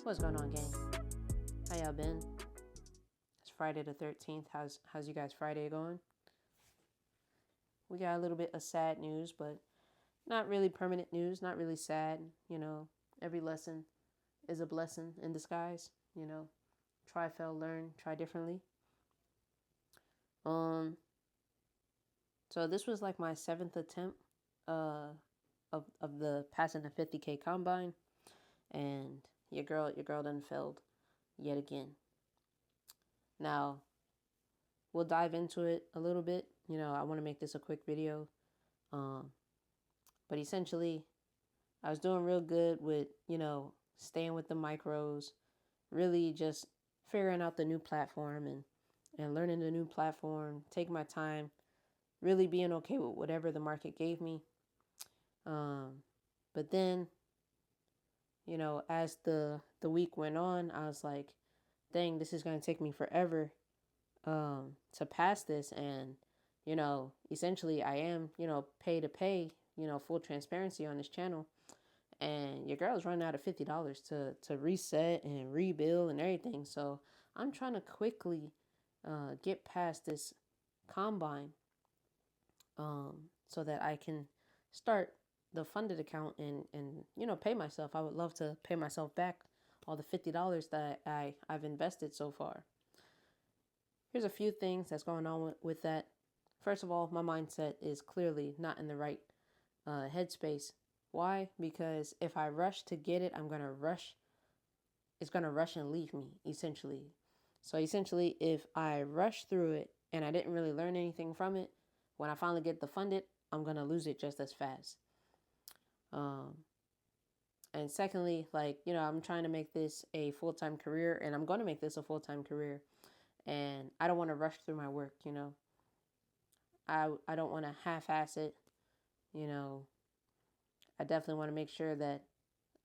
What's going on, gang? How y'all been? It's Friday the 13th. How's you guys' Friday going? We got a little bit of sad news, but not really permanent news, not really sad. Every lesson is a blessing in disguise. Try, fail, learn, try differently. So this was like my 7th attempt of the passing the 50K combine, and your girl done failed yet again. Now, we'll dive into it a little bit. I want to make this a quick video. But essentially, I was doing real good with, staying with the micros, really just figuring out the new platform and learning the new platform, taking my time, really being okay with whatever the market gave me. But then, as the week went on, I was like, dang, this is going to take me forever to pass this. And, essentially I am, pay to pay, full transparency on this channel. And your girl's running out of $50 to reset and rebuild and everything. So I'm trying to quickly get past this combine so that I can start the funded account and pay myself. I would love to pay myself back all the $50 that I've invested so far. Here's a few things that's going on with that. First of all, my mindset is clearly not in the right headspace. Why? Because if I rush to get it, I'm going to rush. It's going to rush and leave me, essentially. So essentially, if I rush through it and I didn't really learn anything from it, when I finally get the funded, I'm going to lose it just as fast. And secondly, I'm trying to make this a full-time career, and I'm going to make this a full-time career. And I don't want to rush through my work, I don't want to half-ass it, I definitely want to make sure that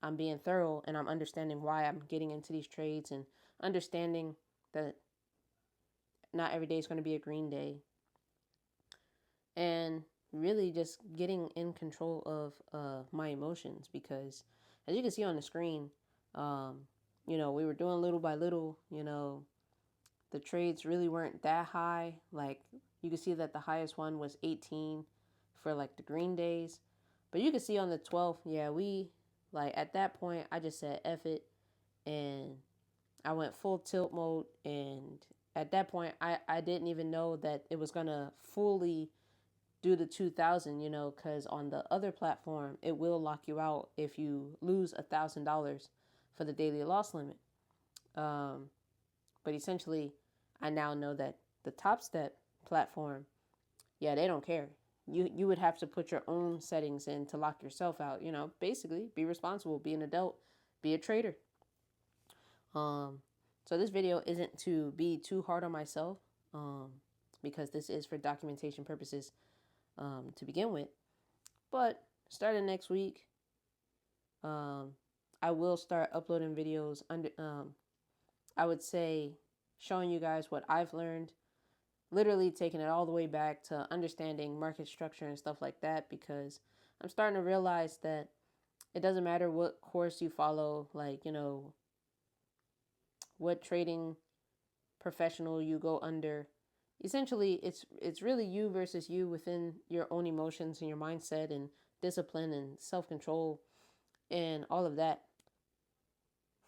I'm being thorough and I'm understanding why I'm getting into these trades and understanding that not every day is going to be a green day. And really just getting in control of my emotions, because as you can see on the screen, we were doing little by little, the trades really weren't that high. Like, you can see that the highest one was 18 for like the green days. But you can see on the 12th, at that point, I just said F it. And I went full tilt mode. And at that point, I didn't even know that it was going to fully do the 2,000, because on the other platform, it will lock you out if you lose $1,000 for the daily loss limit. But essentially, I now know that the Top Step platform, they don't care. You would have to put your own settings in to lock yourself out. Basically, be responsible, be an adult, be a trader. So this video isn't to be too hard on myself, because this is for documentation purposes to begin with. But starting next week, I will start uploading videos I would say showing you guys what I've learned, literally taking it all the way back to understanding market structure and stuff like that, because I'm starting to realize that it doesn't matter what course you follow, what trading professional you go under. Essentially, it's really you versus you within your own emotions and your mindset and discipline and self-control and all of that.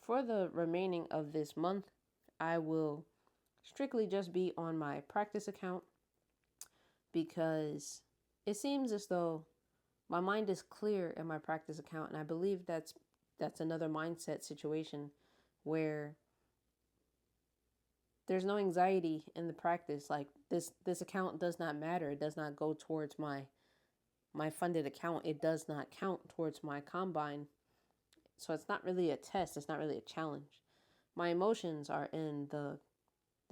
For the remaining of this month, I will strictly just be on my practice account, because it seems as though my mind is clear in my practice account, and I believe that's another mindset situation where there's no anxiety in the practice. Like, this account does not matter. It does not go towards my funded account. It does not count towards my combine. So it's not really a test. It's not really a challenge. My emotions are in the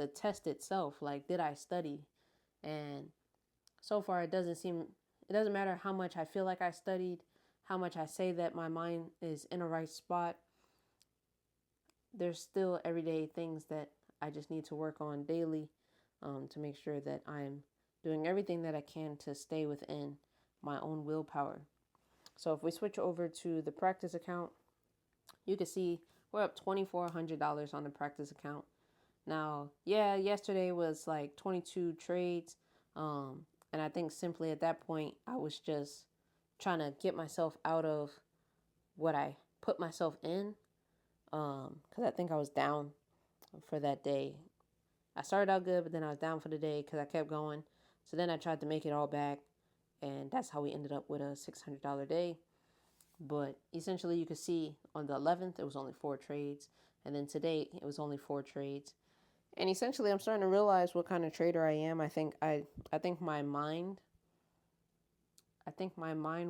test itself. Like, did I study? And so far, it doesn't matter how much I feel like I studied, how much I say that my mind is in a right spot. There's still everyday things that I just need to work on daily to make sure that I'm doing everything that I can to stay within my own willpower. So if we switch over to the practice account, you can see We're up $2,400 on the practice account. Now, yeah, yesterday was like 22 trades. And I think simply at that point, I was just trying to get myself out of what I put myself in. Because I think I was down for that day. I started out good, but then I was down for the day because I kept going. So then I tried to make it all back. And that's how we ended up with a $600 day. But essentially, you could see on the 11th, it was only 4 trades. And then today, it was only 4 trades. And essentially, I'm starting to realize what kind of trader I am. I think my mind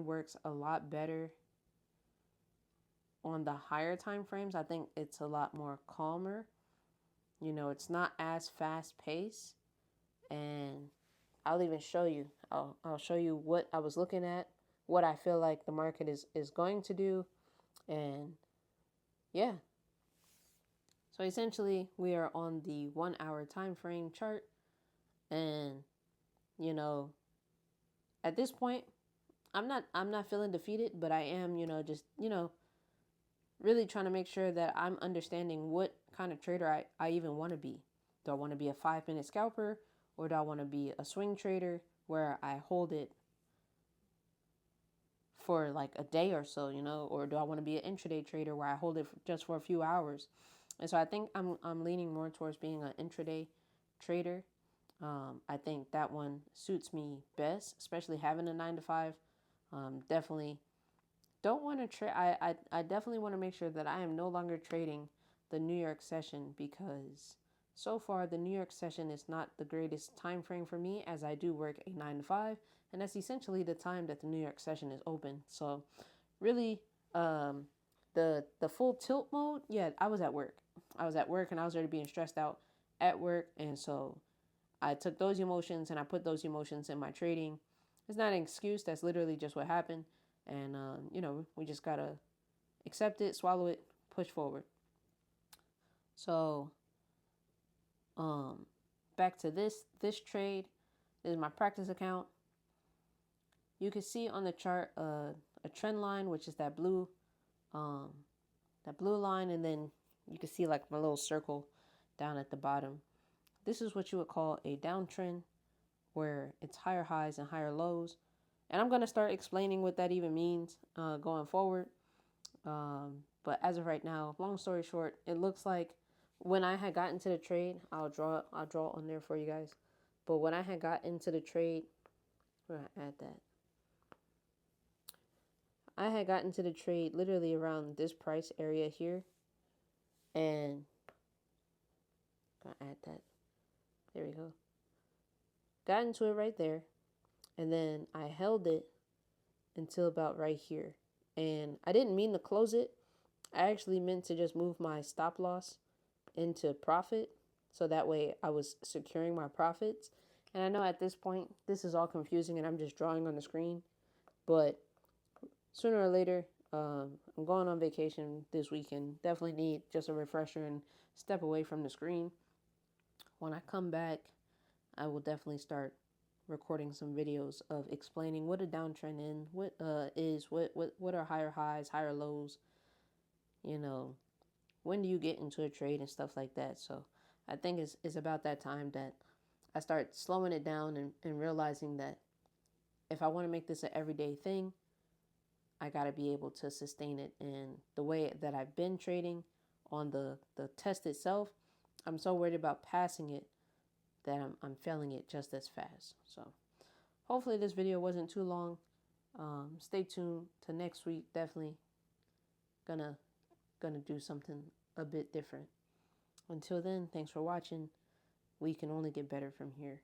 works a lot better on the higher time frames. I think it's a lot more calmer. You know, it's not as fast paced. And I'll even show you. I'll show you what I was looking at, what I feel like the market is going to do. And yeah. So essentially, we are on the 1 hour time frame chart. And, you know, at this point, I'm not feeling defeated, but I am, just, really trying to make sure that I'm understanding what kind of trader I even want to be. Do I want to be a 5-minute scalper, or do I want to be a swing trader where I hold it for like a day or so, or do I want to be an intraday trader where I hold it just for a few hours? And so I think I'm leaning more towards being an intraday trader. I think that one suits me best, especially having a 9 to 5. Definitely don't want to trade. I definitely want to make sure that I am no longer trading the New York session, because so far the New York session is not the greatest time frame for me, as I do work a 9 to 5, and that's essentially the time that the New York session is open. So really, the full tilt mode, yeah, I was at work. And I was already being stressed out at work, and so I took those emotions and I put those emotions in my trading. It's not an excuse. That's literally just what happened. And, we just got to accept it, swallow it, push forward. So, back to this trade. This is my practice account. You can see on the chart a trend line, which is that blue line. And then you can see like my little circle down at the bottom. This is what you would call a downtrend, where it's higher highs and higher lows. And I'm going to start explaining what that even means going forward. But as of right now, long story short, it looks like when I had gotten to the trade, I'll draw on there for you guys. But when I had got into the trade, we're going to add that. I had gotten to the trade literally around this price area here. And I'm going to add that. There we go. Got into it right there. And then I held it until about right here. And I didn't mean to close it. I actually meant to just move my stop loss into profit. So that way I was securing my profits. And I know at this point, this is all confusing and I'm just drawing on the screen. But sooner or later, I'm going on vacation this weekend. Definitely need just a refresher and step away from the screen. When I come back, I will definitely start recording some videos of explaining what a downtrend is, what are higher highs, higher lows, when do you get into a trade and stuff like that. So I think it's about that time that I start slowing it down and realizing that if I want to make this an everyday thing, I got to be able to sustain it. And the way that I've been trading on the test itself, I'm so worried about passing it that I'm failing it just as fast. So hopefully this video wasn't too long. Stay tuned to next week. Definitely gonna do something a bit different. Until then, thanks for watching. We can only get better from here.